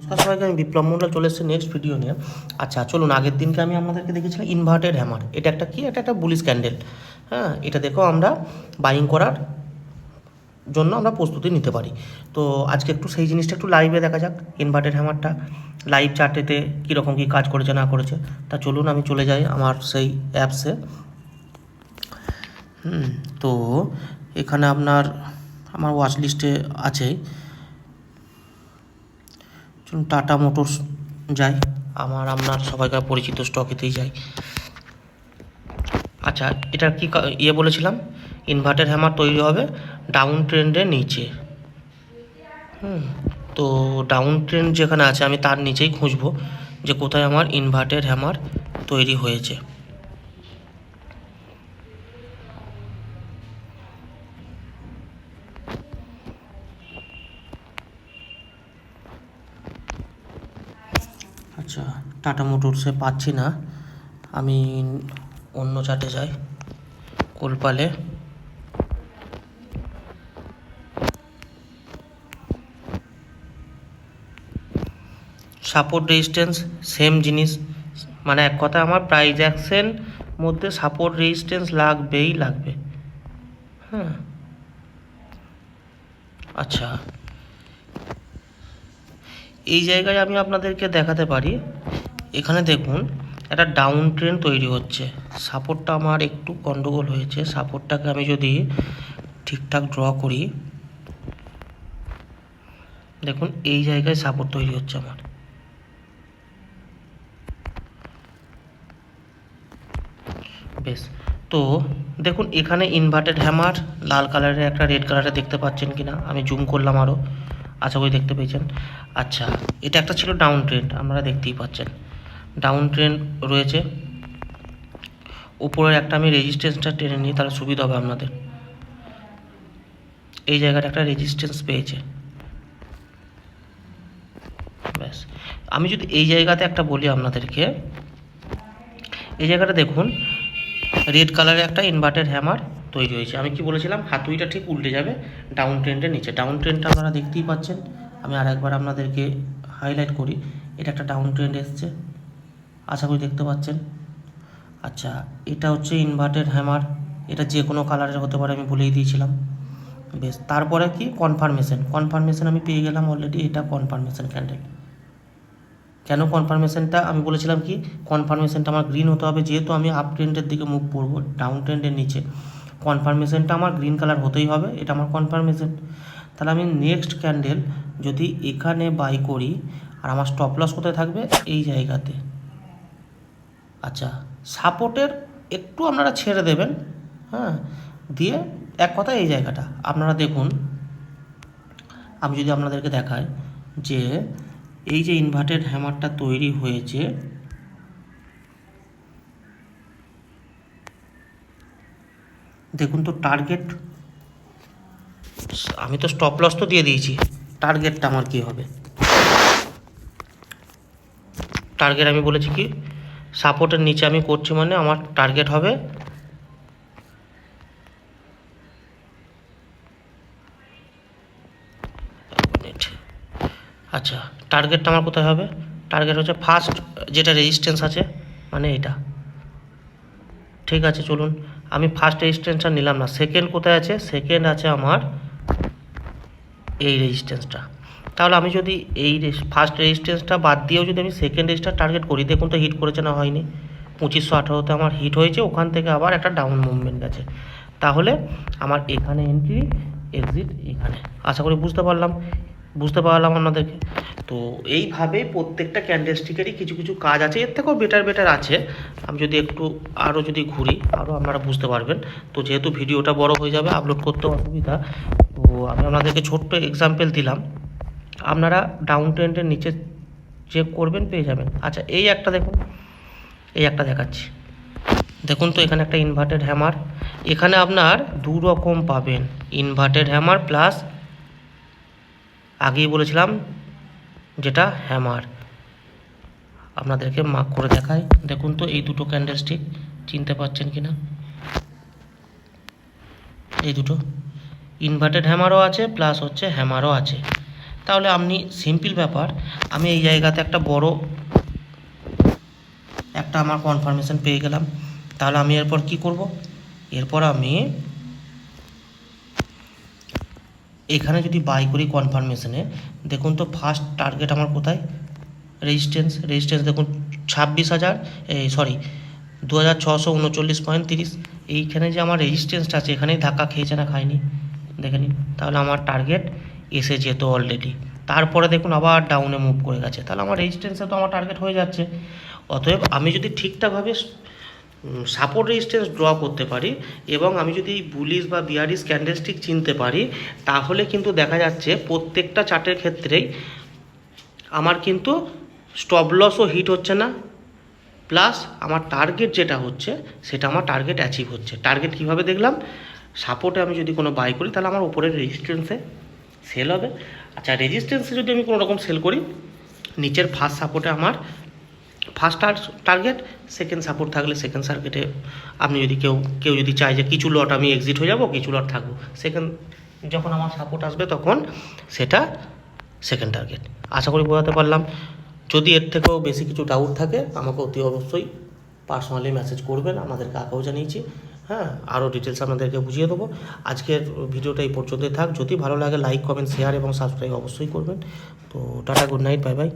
নমস্কার সবাইকে, আমি বিপ্লব মণ্ডল চলে এসেছি নেক্সট ভিডিও নিয়ে। আচ্ছা চলুন, আগের দিনকে আমি আপনাদেরকে দেখেছিলাম ইনভার্টেড হ্যামার। এটা একটা কি, এটা একটা বুলিশ ক্যান্ডেল। হ্যাঁ, এটা দেখো আমরা বাইং করার জন্য আমরা প্রস্তুতি নিতে পারি। তো আজকে একটু সেই জিনিসটা একটু লাইভে দেখা যাক, ইনভার্টেড হ্যামারটা লাইভ চার্টেতে কীরকম কী কাজ করেছে না করেছে। তা চলুন আমি চলে যাই আমার সেই অ্যাপসে। তো এখানে আমার ওয়াচ লিস্টে আছে। চলুন টাটা মোটরস যাই, আপনার সবাইকার পরিচিত স্টকেতেই যাই। আচ্ছা, এটা কি বলেছিলাম, ইনভার্টার হ্যামার তৈরি হবে ডাউন ট্রেন্ডের নিচে। তো ডাউন ট্রেন্ড যেখানে আছে আমি তার নিচেই খুঁজবো যে কোথায় আমার ইনভার্টার হ্যামার তৈরি হয়েছে। আচ্ছা, টাটা মোটরসে পাচ্ছি না, আমি অন্য চার্টে যাই। কোলপালে সাপোর্ট রেজিস্ট্যান্স সেম জিনিস, মানে এক কথা আমার প্রাইস অ্যাকশন মধ্যে সাপোর্ট রেজিস্ট্যান্স লাগবেই লাগবে। হ্যাঁ, আচ্ছা এই জায়গায় আমি আপনাদেরকে দেখাতে পারি। এখানে দেখুন একটা ডাউন ট্রেন্ড তৈরি হচ্ছে, সাপোর্টটা আমার একটু গন্ডগোল হয়েছে। সাপোর্টটাকে আমি যদি ঠিকঠাক ড্র করি, দেখুন এই জায়গায় সাপোর্ট তৈরি হচ্ছে আমার। বেশ, তো দেখুন এখানে ইনভার্টেড হ্যামার লাল কালারের একটা রেড কালারে দেখতে পাচ্ছেন কিনা, আমি জুম করলাম আরও, আশা করি দেখতে পেয়েছেন। আচ্ছা, এটা একটা ছিল ডাউন ট্রেন্ড, আপনারা দেখতেই পাচ্ছেন ডাউন ট্রেন্ড রয়েছে। উপরের একটা আমি রেজিস্ট্যান্সটা টেনে নিই, তাহলে সুবিধা হবে আপনাদের। এই জায়গাটা একটা রেজিস্ট্যান্স পেয়েছে। ব্যাস, আমি যদি এই জায়গাতে একটা বলি আপনাদেরকে, এই জায়গাটা দেখুন রেড কালারের একটা ইনভার্টেড হ্যামার তৈরি হয়েছে। আমি কি বলেছিলাম, হাতুড়িটা ঠিক উল্টে যাবে ডাউন ট্রেন্ডের নিচে। ডাউন ট্রেন্ডটা আপনারা দেখতেই পাচ্ছেন, আমি আরেকবার আপনাদেরকে হাইলাইট করি। এটা একটা ডাউন ট্রেন্ড এসছে, আশা করি দেখতে পাচ্ছেন। আচ্ছা, এটা হচ্ছে ইনভার্টেড হ্যামার, এটা যে কোনো কালারের হতে পারে, আমি বলেই দিয়েছিলাম। বেশ, তারপরে কি কনফার্মেশন আমি পেয়ে গেলাম অলরেডি, এটা কনফার্মেশন ক্যান্ডেল। কেন কনফার্মেশনটা আমি বলেছিলাম কি, কনফার্মেশনটা আমার গ্রিন হতে হবে, যেহেতু আমি আপ ট্রেন্ডের দিকে মুভ করবো ডাউন ট্রেন্ডের নিচে, কনফার্মেশনটা আমার গ্রিন কালার হতেই হবে, এটা আমার কনফার্মেশন। তাহলে আমি নেক্সট ক্যান্ডেল যদি এখানে বাই করি, আর আমার স্টপ লস কোথায় থাকবে, এই জায়গাতে। আচ্ছা, সাপোর্টের একটু আপনারা ছেড়ে দেবেন, হ্যাঁ, দিয়ে এক কথা এই জায়গাটা আপনারা দেখুন। আমি যদি আপনাদেরকে দেখাই যে এই যে ইনভার্টেড হ্যামারটা তৈরি হয়েছে, দেখুন তো টার্গেট, আমি তো স্টপ লস তো দিয়ে দিয়েছি, টার্গেটটা আমার কি হবে। টার্গেট আমি বলেছি কি, সাপোর্টের নিচে আমি করছি মানে আমার টার্গেট হবে আচ্ছা, টার্গেটটা আমার কোথায় হবে, টার্গেট হচ্ছে ফার্স্ট যেটা রেজিস্ট্যান্স আছে, মানে এটা। ঠিক আছে, চলুন আমি ফার্স্ট রেজিস্ট্যান্সটা নিলাম না, সেকেন্ড কোথায় আছে, সেকেন্ড আছে আমার এই রেজিস্ট্যান্সটা। তাহলে আমি যদি এই ফার্স্ট রেজিস্ট্যান্সটা বাদ দিয়েও যদি আমি সেকেন্ড রেজিস্ট্যান্স টার্গেট করি, দেখুন তো হিট করেছে না হয়নি। 2518তে আমার হিট হয়েছে, ওখান থেকে আবার একটা ডাউন মুভমেন্ট গেছে। তাহলে আমার এখানে এন্ট্রি, এক্সিট এখানে। আশা করি বুঝতে পারলাম আপনাদেরকে। তো এইভাবেই প্রত্যেকটা ক্যান্ডেলস্টিকেরই কিছু কিছু কাজ আছে, এর থেকেও বেটার আছে। আমি যদি একটু আরও যদি ঘুরি, আরও আপনারা বুঝতে পারবেন। তো যেহেতু ভিডিওটা বড় হয়ে যাবে, আপলোড করতে অসুবিধা, তো আমি আপনাদেরকে ছোট্ট এক্সাম্পল দিলাম, আপনারা ডাউন ট্রেন্ডের নিচে চেক করবেন, পেয়ে যাবেন। আচ্ছা, এই একটা দেখুন, এই একটা দেখাচ্ছি, দেখুন তো এখানে একটা ইনভার্টেড হ্যামার, এখানে আপনার দু রকম পাবেন, ইনভার্টেড হ্যামার প্লাস আগেই বলেছিলাম যেটা হ্যামার। আপনাদেরকে মার্ক করে দেখাই, দেখুন তো এই দুটো ক্যান্ডেলস্টিক চিনতে পারছেন কিনা, এই দুটো ইনভার্টেড হ্যামারও আছে প্লাস হচ্ছে হ্যামারও আছে। তাহলে আপনি সিম্পল ব্যাপার, আমি এই জায়গাতে একটা বড় একটা আমার কনফার্মেশন পেয়ে গেলাম। তাহলে আমি এরপর কি করব, এরপর আমি এখানে যদি বাই করি কনফার্মেশনে, দেখুন তো ফার্স্ট টার্গেট আমার কোথায়, রেজিস্ট্যান্স দেখুন 26,000, এই সরি 2639.30। এইখানে যে আমার রেজিস্ট্যান্সটা আছে এখানেই ধাক্কা খেয়েছে না খায়নি দেখে নিন। তাহলে আমার টার্গেট এসে যেত অলরেডি, তারপরে দেখুন আবার ডাউনে মুভ করে গেছে, তাহলে আমার রেজিস্ট্যান্সে তো আমার টার্গেট হয়ে যাচ্ছে। অতএব আমি যদি ঠিকঠাকভাবে সাপোর্ট রেজিস্ট্যান্স ড্র করতে পারি এবং আমি যদি এই বুলিশ বা বিয়ারিশ ক্যান্ডেলস্টিক চিনতে পারি, তাহলে কিন্তু দেখা যাচ্ছে প্রত্যেকটা চার্টের ক্ষেত্রেই আমার কিন্তু স্টপ লসও হিট হচ্ছে না, প্লাস আমার টার্গেট যেটা হচ্ছে সেটা আমার টার্গেট অ্যাচিভ হচ্ছে। টার্গেট কীভাবে দেখলাম, সাপোর্টে আমি যদি কোনো বাই করি তাহলে আমার উপরের রেজিস্ট্যান্সে সেল হবে। আচ্ছা, রেজিস্ট্যান্সে যদি আমি কোনো রকম সেল করি, নিচের ফার্স্ট সাপোর্টে আমার ফার্স্ট টার্গেট, সেকেন্ড সাপোর্ট থাকলে সেকেন্ড সার্কিটে আপনি যদি কেউ যদি চায় যে কিছু লট আমি এক্সিট হয়ে যাব, কিছু লট থাকবো, সেকেন্ড যখন আমার সাপোর্ট আসবে তখন সেটা সেকেন্ড টার্গেট। আশা করি বোঝাতে পারলাম। যদি এর থেকেও বেশি কিছু ডাউট থাকে আমাকে অতি অবশ্যই পার্সোনালি মেসেজ করবেন, আমাদেরকে আগেও জানিয়েছি। হ্যাঁ, আরও ডিটেলস আপনাদেরকে বুঝিয়ে দেবো। আজকের ভিডিওটা এই পর্যন্তই থাক। যদি ভালো লাগে লাইক, কমেন্ট, শেয়ার এবং সাবস্ক্রাইব অবশ্যই করবেন। তো tata, good night, bye bye.